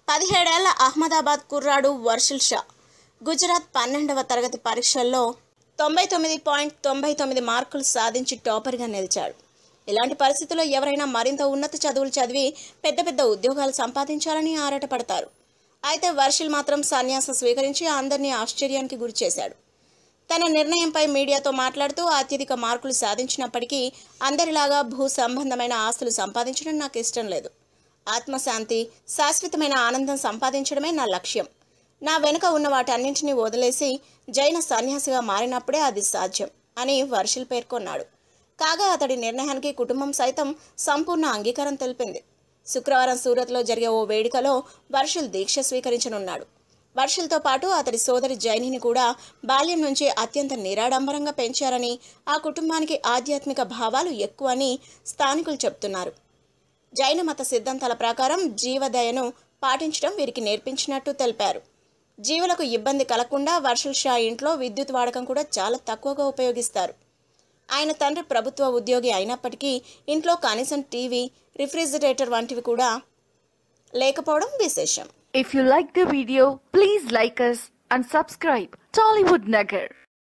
17 ఏళ్ల అహ్మదాబాద్ కుర్రాడు వర్షిల్ షా గుజరాత్ 12వ తరగతి పరీక్షల్లో 99.99 మార్కులు సాధించి టాపర్గా నిలిచాడు. ఇలాంటి పరిస్థితుల్లో ఎవరైనా మరింత ఉన్నత చదువులు చదివి పెద్ద పెద్ద ఉద్యోగాలు సంపాదించాలని ఆరాటపడతారు. అయితే వర్షిల్ మాత్రం సన్యాసం స్వీకరించి అందరినీ ఆశ్చర్యానికి గురిచేశాడు. తన నిర్ణయంపై మీడియాతో మాట్లాడుతూ అత్యధిక మార్కులు సాధించినప్పటికీ అందరిలాగా భూ సంబంధమైన ఆస్తులు సంపాదించడం నాకు ఇష్టం లేదు. ఆత్మశాంతి, శాశ్వతమైన ఆనందం సంపాదించడమే నా లక్ష్యం. నా వెనుక ఉన్న వాటన్నింటినీ వదిలేసి జైన సన్యాసిగా మారినప్పుడే అది సాధ్యం అని వర్షిల్ పేర్కొన్నాడు. కాగా అతడి నిర్ణయానికి కుటుంబం సైతం సంపూర్ణ అంగీకారం తెలిపింది. శుక్రవారం సూరత్లో జరిగే ఓ వేడుకలో వర్షిల్ దీక్ష స్వీకరించనున్నాడు. వర్షిల్తో పాటు అతడి సోదరి జైనిని కూడా బాల్యం నుంచి అత్యంత నిరాడంబరంగా పెంచారని, ఆ కుటుంబానికి ఆధ్యాత్మిక భావాలు ఎక్కువని స్థానికులు చెబుతున్నారు. జైన మత సిద్ధాంతాల ప్రకారం జీవదయను పాటించడం వీరికి నేర్పించినట్టు తెలిపారు. జీవులకు ఇబ్బంది కలగకుండా వర్షిల్ షా ఇంట్లో విద్యుత్ వాడకం కూడా చాలా తక్కువగా ఉపయోగిస్తారు. ఆయన తండ్రి ప్రభుత్వ ఉద్యోగి అయినప్పటికీ ఇంట్లో కనీసం టీవీ, రిఫ్రిజిరేటర్ వంటివి కూడా లేకపోవడం విశేషం. If you like the video, please like us and subscribe Tollywood Nagar.